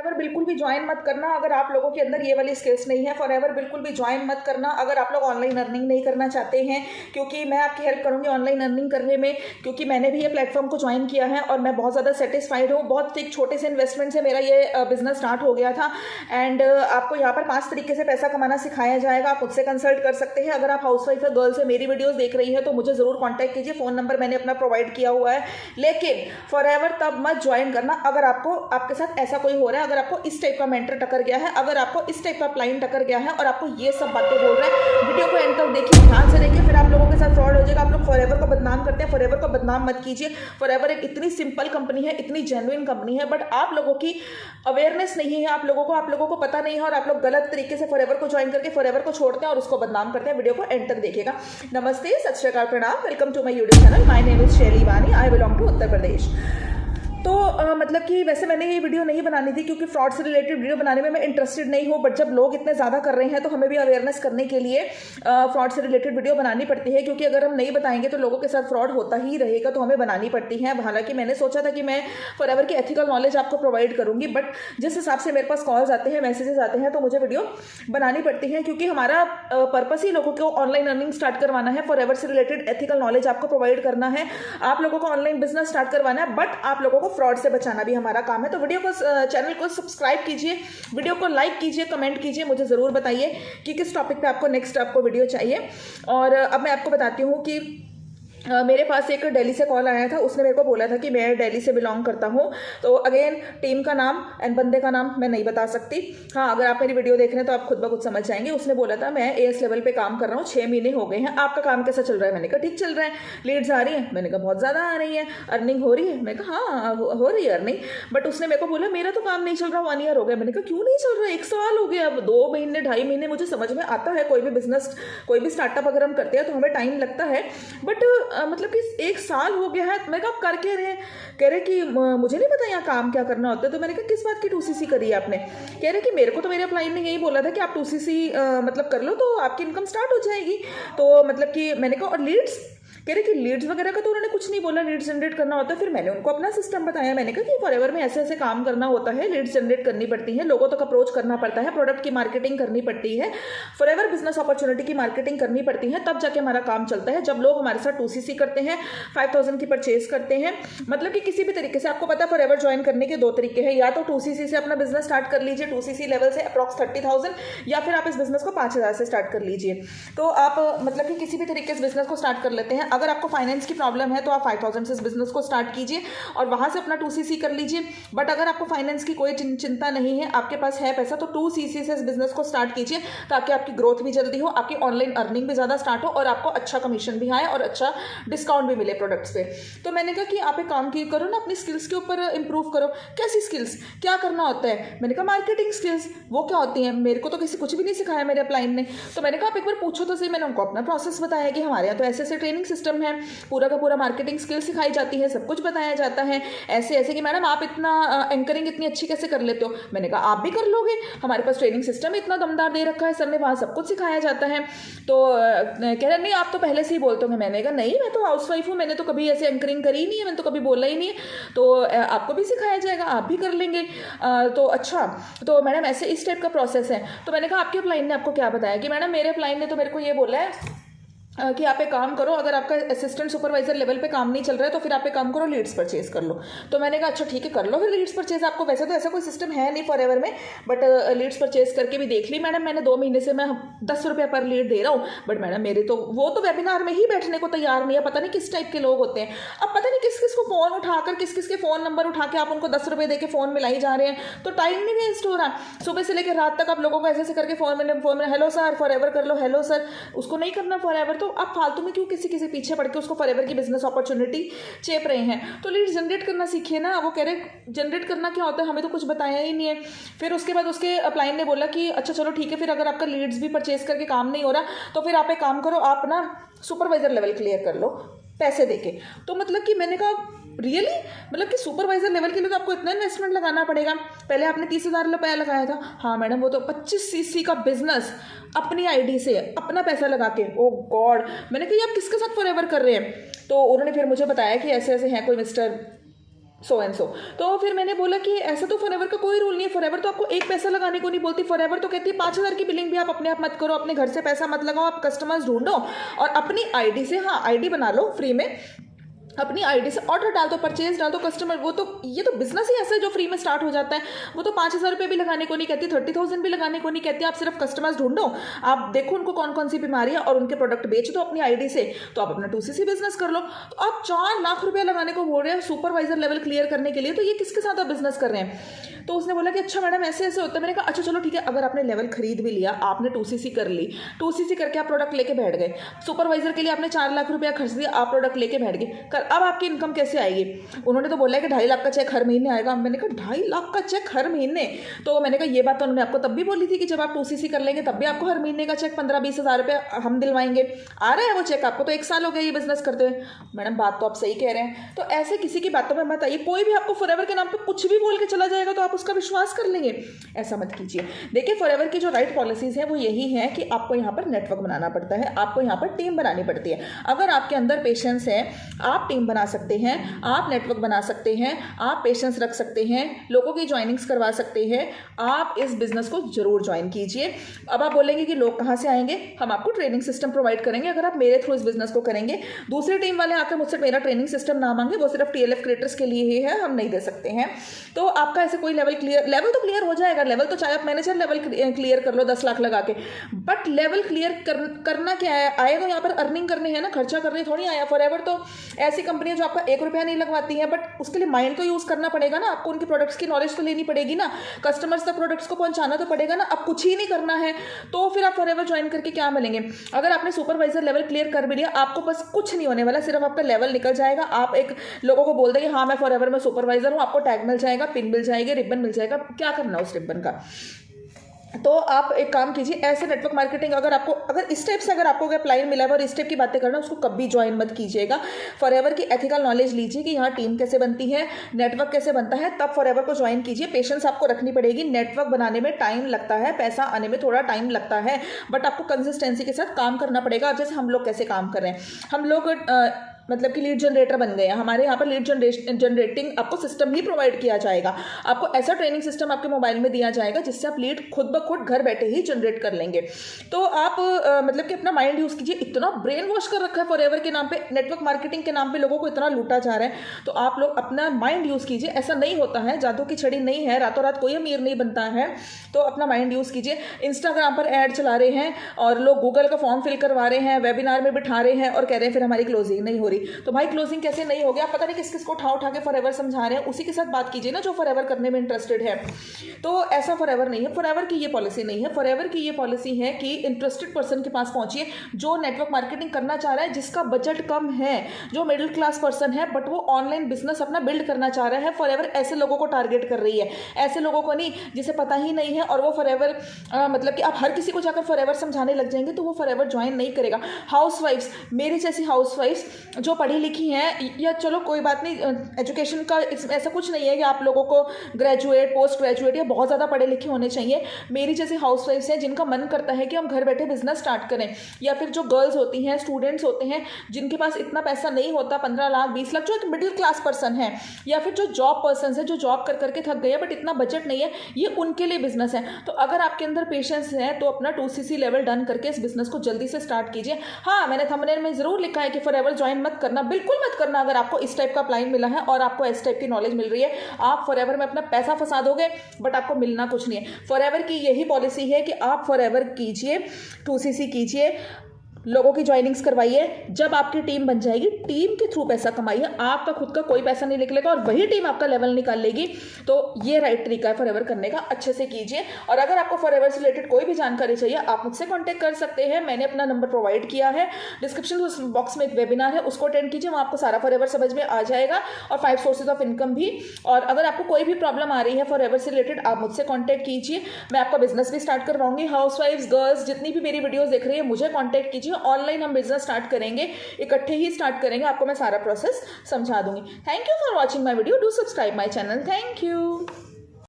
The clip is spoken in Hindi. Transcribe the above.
फॉरएवर बिल्कुल भी ज्वाइन मत करना अगर आप लोगों के अंदर ये वाली स्किल्स नहीं है। फॉरएवर बिल्कुल भी ज्वाइन मत करना अगर आप लोग ऑनलाइन अर्निंग नहीं करना चाहते हैं, क्योंकि मैं आपकी हेल्प करूंगी ऑनलाइन अर्निंग करने में, क्योंकि मैंने भी ये प्लेटफॉर्म को ज्वाइन किया है और मैं बहुत ज़्यादा सेटिस्फाइड हूँ। बहुत एक छोटे से इन्वेस्टमेंट से मेरा ये बिजनेस स्टार्ट हो गया था। एंड आपको यहाँ पर 5 तरीके से पैसा कमाना सिखाया जाएगा। आप मुझसे कंसल्ट कर सकते हैं। अगर आप हाउसवाइफ या गर्ल्स है, मेरी वीडियोस देख रही है, तो मुझे ज़रूर कॉन्टैक्ट कीजिए। फ़ोन नंबर मैंने अपना प्रोवाइड किया हुआ है। लेकिन फॉरएवर तब मत ज्वाइन करना अगर आपको आपके साथ ऐसा कोई हो रहा है, अगर आपको इस टाइप का मेंटर टकर गया है, अगर आपको इस टाइप का क्लाइंट टकर गया है और आपको ये सब बातें बोल रहे हैं। वीडियो को एंड तक देखिए, ध्यान से देखिए, फिर आप लोगों के साथ फ्रॉड हो जाएगा। आप लोग फॉरएवर को बदनाम करते हैं, फॉरएवर को बदनाम मत कीजिए। फॉरएवर एक इतनी सिंपल कंपनी है, इतनी जेन्युइन कंपनी है, बट आप लोगों की अवेयरनेस नहीं है। आप लोगों को पता नहीं है और आप लोग गलत तरीके से फॉरएवर को ज्वाइन करके फॉरएवर को छोड़ते हैं और उसको बदनाम करते हैं। वीडियो को एंड तक देखिएगा। नमस्ते, सत श्री अकाल, प्रणाम, welcome to my YouTube channel. My name is Shaily Wani, I belong to Uttar Pradesh. तो मतलब कि वैसे मैंने ये वीडियो नहीं बनानी थी क्योंकि फ्रॉड से रिलेटेड वीडियो बनाने में मैं इंटरेस्टेड नहीं हूँ, बट जब लोग इतने ज़्यादा कर रहे हैं तो हमें भी अवेयरनेस करने के लिए फ्रॉड से रिलेटेड वीडियो बनानी पड़ती है, क्योंकि अगर हम नहीं बताएंगे तो लोगों के साथ फ्रॉड होता ही रहेगा, तो हमें बनानी पड़ती है। हालांकि मैंने सोचा था कि मैं फॉरएवर की एथिकल नॉलेज आपको प्रोवाइड करूँगी, बट जिस हिसाब से मेरे पास कॉल्स आते हैं, मैसेजेस आते हैं, तो मुझे वीडियो बनानी पड़ती है, क्योंकि हमारा पर्पस ही लोगों को ऑनलाइन अर्निंग स्टार्ट करवाना है। फॉरएवर से रिलेटेड एथिकल नॉलेज आपको प्रोवाइड करना है, आप लोगों को ऑनलाइन बिजनेस स्टार्ट करवाना है, बट आप लोगों को फ्रॉड से बचाना भी हमारा काम है। तो वीडियो को, चैनल को सब्सक्राइब कीजिए, वीडियो को लाइक कीजिए, कमेंट कीजिए, मुझे ज़रूर बताइए कि किस टॉपिक पे आपको नेक्स्ट आपको वीडियो चाहिए। और अब मैं आपको बताती हूँ कि मेरे पास एक दिल्ली से कॉल आया था। उसने मेरे को बोला था कि मैं दिल्ली से बिलोंग करता हूँ। तो अगेन टीम का नाम एंड बंदे का नाम मैं नहीं बता सकती। हाँ, अगर आप मेरी वीडियो देख रहे हैं तो आप खुद ब खुद समझ जाएंगे। उसने बोला था मैं एएस लेवल पे काम कर रहा हूँ, 6 महीने हो गए हैं, आपका काम कैसा चल रहा है? मैंने कहा ठीक चल रहा है। लीड्स आ रही है? मैंने कहा बहुत ज़्यादा आ रही है। अर्निंग हो रही है? मैंने कहा हाँ हो रही है अर्निंग। बट उसने मेरे को बोला मेरा तो काम नहीं चल रहा, 1 ईयर हो गया। मैंने कहा क्यों नहीं चल रहा? 1 साल हो गया। अब 2 महीने 2.5 महीने मुझे समझ में आता है। कोई भी बिजनेस, कोई भी स्टार्टअप अगर हम करते हैं तो हमें टाइम लगता है, बट मतलब कि 1 साल हो गया है। मैं कब करके रहे? कह रहे कि मुझे नहीं पता यहाँ काम क्या करना होता है। तो मैंने कहा किस बात की 2CC करी है आपने? कह रहे कि मेरे को तो मेरे क्लाइंट ने यही बोला था कि आप 2CC मतलब कर लो तो आपकी इनकम स्टार्ट हो जाएगी। तो मतलब कि मैंने कहा और लीड्स? कह रहे कि लीड्स वगैरह का तो उन्होंने कुछ नहीं बोला, लीड्स जनरेट करना होता है। फिर मैंने उनको अपना सिस्टम बताया। मैंने कहा कि फॉरएवर में ऐसे ऐसे काम करना होता है, लीड्स जनरेट करनी पड़ती है, लोगों तक अप्रोच करना पड़ता है, प्रोडक्ट की मार्केटिंग करनी पड़ती है, फॉरएवर बिजनेस अपॉर्चुनिटी की मार्केटिंग करनी पड़ती है, तब जाके हमारा काम चलता है। जब लोग हमारे साथ 2CC करते हैं, 5000 की परचेज करते हैं, मतलब कि किसी भी तरीके से, आपको पता है फॉरएवर ज्वाइन करने के 2 तरीके हैं। या तो 2CC से अपना बिजनेस स्टार्ट कर लीजिए, 2CC लेवल से अप्रॉक्स 30,000, या फिर आप इस बिजनेस को 5,000 से स्टार्ट कर लीजिए। तो आप मतलब कि किसी भी तरीके से बिजनेस को स्टार्ट कर लेते हैं। अगर आपको फाइनेंस की प्रॉब्लम है तो आप 5,000 से इस बिजनेस को स्टार्ट कीजिए और वहां से अपना 2CC कर लीजिए। बट अगर आपको फाइनेंस की कोई चिंता नहीं है, आपके पास है पैसा, तो 2CC से इस बिजनेस को स्टार्ट कीजिए, ताकि आपकी ग्रोथ भी जल्दी हो, आपकी ऑनलाइन अर्निंग भी ज़्यादा स्टार्ट हो और आपको अच्छा कमीशन भी आए और अच्छा डिस्काउंट भी मिले प्रोडक्ट्स पे। तो मैंने कहा कि आप एक काम की करो ना, अपनी स्किल्स के ऊपर इंप्रूव करो। कैसी स्किल्स, क्या करना होता है? मैंने कहा मार्केटिंग स्किल्स। वो क्या होती हैं? मेरे को तो कुछ भी नहीं सिखाया मेरे क्लाइंट ने। तो मैंने कहा आप एक बार पूछो तो सही। मैंने उनको अपना प्रोसेस बताया कि हमारे यहाँ तो ऐसे ऐसे ट्रेनिंग सिस्टम है, पूरा का पूरा मार्केटिंग स्किल सिखाई जाती है, सब कुछ बताया जाता है, ऐसे ऐसे कि मैडम आप इतना एंकरिंग इतनी अच्छी कैसे कर लेते हो? मैंने कहा आप भी कर लोगे, हमारे पास ट्रेनिंग सिस्टम इतना दमदार दे रखा है सर ने, वहाँ सब कुछ सिखाया जाता है। तो कह रहे नहीं आप तो पहले से ही बोलते हो। मैंने कहा नहीं, मैं तो हाउसवाइफ हूँ, मैंने तो कभी ऐसे एंकरिंग करी नहीं है, मैंने तो कभी बोला ही नहीं है, तो आपको भी सिखाया जाएगा, आप भी कर लेंगे। तो अच्छा, तो मैडम ऐसे इस टाइप का प्रोसेस है। तो मैंने कहा आपके क्लाइंट ने आपको क्या बताया? कि मैडम मेरे क्लाइंट ने तो मेरे को ये बोला है कि आप एक काम करो, अगर आपका असिस्टेंट सुपरवाइजर लेवल पे काम नहीं चल रहा है तो फिर आप एक काम करो, लीड्स परचेज कर लो। तो मैंने कहा अच्छा ठीक है, कर लो फिर लीड्स परचेज। आपको वैसे तो ऐसा कोई सिस्टम है नहीं फॉरएवर में, बट लीड्स परचेज करके भी देख ली मैडम मैंने। 2 महीने से मैं 10 रुपये पर लीड दे रहा हूँ, बट मैडम मेरे तो वो तो वेबिनार में ही बैठने को तैयार नहीं है। पता नहीं किस टाइप के लोग होते हैं। अब पता नहीं किस किस को फ़ोन उठाकर, किस किस के फ़ोन नंबर उठा के आप उनको 10 रुपये दे के फ़ोन मिलाई जा रहे हैं, तो टाइम नहीं वेस्ट हो रहा। सुबह से लेकर रात तक आप लोगों को ऐसे ऐसे करके फ़ोन में हेलो सर फॉरएवर कर लो, हेलो सर, उसको नहीं करना फॉरएवर। तो आप फालतू में क्यों किसी पीछे पड़ के उसको फॉरएवर की बिजनेस अपॉर्चुनिटी चेप रहे हैं? तो लीड जनरेट करना सीखिए ना। वो कह रहे जनरेट करना क्या होता है, हमें तो कुछ बताया ही नहीं है। फिर उसके बाद उसके क्लाइंट ने बोला कि अच्छा चलो ठीक है, फिर अगर आपका लीड्स भी परचेज करके काम नहीं हो रहा तो फिर आप एक काम करो, आप ना सुपरवाइजर लेवल क्लियर कर लो पैसे देके। तो मतलब कि मैंने कहा रियली, मतलब कि सुपरवाइजर लेवल के लिए तो आपको इतना इन्वेस्टमेंट लगाना पड़ेगा? पहले आपने 30,000 रुपया लगाया था। हाँ मैडम, वो तो 25cc का बिजनेस अपनी आईडी से अपना पैसा लगा के। ओ गॉड, मैंने कहा आप किसके साथ फॉरएवर कर रहे हैं? तो उन्होंने फिर मुझे बताया कि ऐसे ऐसे हैं कोई मिस्टर सो एंड सो। तो फिर मैंने बोला कि ऐसा तो फॉरएवर का कोई रूल नहीं है, फॉरएवर तो आपको एक पैसा लगाने को नहीं बोलती, फॉरएवर तो कहती है 5,000 की बिलिंग भी आप अपने आप मत करो, अपने घर से पैसा मत लगाओ, आप कस्टमर्स ढूंढो और अपनी आईडी से, हाँ आईडी बना लो फ्री में, अपनी आईडी से ऑर्डर डाल दो, परचेज डाल दो, कस्टमर, वो तो ये तो बिजनेस ही ऐसा है जो फ्री में स्टार्ट हो जाता है। वो तो 5,000 रुपये भी लगाने को नहीं कहती, 30,000 भी लगाने को नहीं कहती, आप सिर्फ कस्टमर्स ढूंढो, आप देखो उनको कौन कौन सी बीमारी है और उनके प्रोडक्ट बेच दो अपनी आईडी से, तो आप अपना 2CC बिजनेस कर लो। तो आप 4 लाख रुपया लगाने को बोल रहे हैं सुपरवाइजर लेवल क्लियर करने के लिए, तो ये किसके साथ आप बिजनेस कर रहे हैं? तो उसने बोला कि अच्छा मैडम ऐसे ऐसे होता है। मैंने कहा अच्छा चलो ठीक है, अगर आपने लेवल खरीद भी लिया, आपने 2CC कर ली, 2CC करके आप प्रोडक्ट लेके बैठ गए, सुपरवाइजर के लिए आपने 4 लाख रुपया खर्च दिया, आप प्रोडक्ट लेके बैठ गए, अब आपकी इनकम कैसे आएगी? उन्होंने तो बोला कि 2.5 लाख का चेक हर महीने आएगा। मैंने कहा 2.5 लाख का चेक हर महीने? तो मैंने कहा ये बात तो उन्होंने आपको तब भी बोली थी कि जब आप 2CC कर लेंगे तब भी आपको हर महीने का चेक 15-20 हज़ार रुपये हम दिलवाएंगे। आ रहा है वो चेक आपको? तो 1 साल हो गया ये बिजनेस करते हुए। मैडम बात तो आप सही कह रहे हैं। तो ऐसे किसी की बातों में मत आइए, कोई भी आपको फॉरएवर के नाम पे कुछ भी बोल के चला जाएगा तो आप उसका विश्वास कर लेंगे, ऐसा मत कीजिए। देखिए फॉरएवर की जो राइट पॉलिसीज है वो यही है कि आपको यहाँ पर नेटवर्क बनाना पड़ता है, आपको यहाँ पर टीम बनानी पड़ती है। अगर आपके अंदर पेशेंस है, आप टीम बना सकते हैं, आप नेटवर्क बना सकते हैं, आप पेशेंस रख सकते हैं, लोगों की ज्वाइनिंग्स करवा सकते हैं, आप इस बिजनेस को जरूर ज्वाइन कीजिए। अब आप बोलेंगे कि लोग कहाँ से आएंगे? हम आपको ट्रेनिंग सिस्टम प्रोवाइड करेंगे अगर आप मेरे थ्रू इस बिजनेस को करेंगे। दूसरी टीम वाले आकर मुझसे मेरा ट्रेनिंग सिस्टम ना मांगे, वो सिर्फ TLF क्रिएटर्स के लिए ही है, हम नहीं दे सकते हैं। तो आपका ऐसे कोई लेवल तो क्लियर हो जाएगा। लेवल तो चाहे आप मैनेजर लेवल क्लियर कर लो 10 लाख लगा के, बट लेवल क्लियर करना क्या है? आए तो यहाँ पर अर्निंग करनी है ना, खर्चा करने थोड़ी आया। फॉरएवर तो ऐसी कंपनी है जो आपका 1 रुपया नहीं लगवाती है, बट उसके लिए माइंड तो यूज करना पड़ेगा ना, आपको उनके प्रोडक्ट्स की नॉलेज तो लेनी पड़ेगी ना, कस्टमर्स तक प्रोडक्ट्स को पहुंचाना तो पड़ेगा ना। अब कुछ ही नहीं करना है तो फिर आप फॉरएवर ज्वाइन करके क्या मिलेंगे? अगर आपने सुपरवाइजर लेवल क्लियर कर भी लिया, आपको बस कुछ नहीं होने वाला, सिर्फ आपका लेवल निकल जाएगा। आप एक लोगों को बोल देंगे हाँ मैं फॉरएवर में सुपरवाइजर हूँ, आपको टैग मिल जाएगा, पिन मिल जाएगी, रिबन मिल जाएगा। क्या करना उस रिबन का? तो आप एक काम कीजिए, ऐसे नेटवर्क मार्केटिंग अगर इस टाइप से अगर आपको अप्लाई मिला है और इस टाइप की बातें करना, उसको कभी ज्वाइन मत कीजिएगा। फॉरएवर की एथिकल नॉलेज लीजिए कि यहाँ टीम कैसे बनती है, नेटवर्क कैसे बनता है, तब फॉरएवर को ज्वाइन कीजिए। पेशेंस आपको रखनी पड़ेगी, नेटवर्क बनाने में टाइम लगता है, पैसा आने में थोड़ा टाइम लगता है, बट आपको कंसिस्टेंसी के साथ काम करना पड़ेगा। जैसे हम लोग कैसे काम कर रहे हैं, हम लोग मतलब कि लीड जनरेटर बन गए हैं। हमारे यहाँ पर लीड जनरेटिंग आपको सिस्टम ही प्रोवाइड किया जाएगा। आपको ऐसा ट्रेनिंग सिस्टम आपके मोबाइल में दिया जाएगा जिससे आप लीड खुद ब खुद घर बैठे ही जनरेट कर लेंगे। तो आप मतलब कि अपना माइंड यूज़ कीजिए। इतना ब्रेन वॉश कर रखा है फॉरएवर के नाम पे, नेटवर्क मार्केटिंग के नाम पे लोगों को इतना लूटा जा रहा है, तो आप लोग अपना माइंड यूज़ कीजिए। ऐसा नहीं होता है, जादू की छड़ी नहीं है, रातों रात कोई अमीर नहीं बनता है। तो अपना माइंड यूज़ कीजिए। इंस्टाग्राम पर ऐड चला रहे हैं और लोग गूगल का फॉर्म फिल करवा रहे हैं, वेबिनार में बिठा रहे हैं और कह रहे हैं फिर हमारी क्लोजिंग नहीं हो रही। तो भाई क्लोजिंग कैसे नहीं हो गया? पता नहीं किस किस को उठा के फॉरएवर समझा रहे हैं, उसी के साथ बात कीजिए ना जो फॉरएवर करने में इंटरेस्टेड है। तो ऐसा फॉरएवर नहीं है, फॉरएवर की ये पॉलिसी नहीं है। फॉरएवर की ये पॉलिसी है कि इंटरेस्टेड पर्सन के पास पहुंचिए जो नेटवर्क मार्केटिंग करना चाह रहा है, जिसका बजट कम है, जो मिडिल क्लास पर्सन है बट वो ऑनलाइन बिजनेस अपना बिल्ड करना चाह रहा है। फॉरएवर ऐसे लोगों को टारगेट कर रही है, ऐसे लोगों को नहीं जिसे पता ही नहीं है। और वो फॉरएवर मतलब कि आप हर किसी को जाकर फॉरएवर समझाने लग जाएंगे तो वो फॉरएवर ज्वाइन नहीं करेगा। हाउसवाइफ्स, मेरी जैसी हाउसवाइफ्स जो पढ़ी लिखी हैं, या चलो कोई बात नहीं, एजुकेशन का ऐसा कुछ नहीं है कि आप लोगों को ग्रेजुएट, पोस्ट ग्रेजुएट या बहुत ज़्यादा पढ़े लिखे होने चाहिए। मेरी जैसे हाउसवाइफ्स हैं जिनका मन करता है कि हम घर बैठे बिजनेस स्टार्ट करें, या फिर जो गर्ल्स होती हैं, स्टूडेंट्स होते हैं जिनके पास इतना पैसा नहीं होता, 15 लाख 20 लाख, जो एक मिडिल क्लास पर्सन है, या फिर जो जॉब पर्सन है, जो जॉब कर करके थक गए बट इतना बजट नहीं है, ये उनके लिए बिजनेस है। तो अगर आपके अंदर पेशेंस है तो अपना 2CC लेवल डन करके इस बिजनेस को जल्दी से स्टार्ट कीजिए। हाँ, मैंने थंबनेल में जरूर लिखा है कि फॉरएवर ज्वाइन मत करना, बिल्कुल मत करना। अगर आपको इस टाइप का प्लान मिला है और आपको इस टाइप की नॉलेज मिल रही है, आप फॉरएवर में अपना पैसा फंसा दोगे बट आपको मिलना कुछ नहीं है। फॉरएवर की यही पॉलिसी है कि आप फॉरएवर कीजिए, 2CC कीजिए, लोगों की ज्वाइनिंग्स करवाइए। जब आपकी टीम बन जाएगी, टीम के थ्रू पैसा कमाइए, आपका खुद का कोई पैसा नहीं निकलेगा और वही टीम आपका लेवल निकाल लेगी। तो ये राइट तरीका है फॉरएवर करने का, अच्छे से कीजिए। और अगर आपको फॉरएवर से रिलेटेड कोई भी जानकारी चाहिए, आप मुझसे कांटेक्ट कर सकते हैं। मैंने अपना नंबर प्रोवाइड किया है, डिस्क्रिप्शन बॉक्स में एक वेबिनार है, उसको अटेंड कीजिए, वहाँ आपको सारा फॉरएवर समझ में आ जाएगा, और 5 सोर्सेज ऑफ इनकम भी। और अगर आपको कोई भी प्रॉब्लम आ रही है फॉरएवर से रिलेटेड, आप मुझसे कॉन्टैक्ट कीजिए, मैं आपका बिजनेस भी स्टार्ट करवाऊंगी। हाउसवाइफ्स, गर्ल्स जितनी भी मेरी वीडियोज देख रही है, मुझे कॉन्टैक्ट कीजिए। ऑनलाइन हम बिजनेस स्टार्ट करेंगे, इकट्ठे ही स्टार्ट करेंगे, आपको मैं सारा प्रोसेस समझा दूंगी। Thank you for watching my video, do subscribe my channel. Thank you.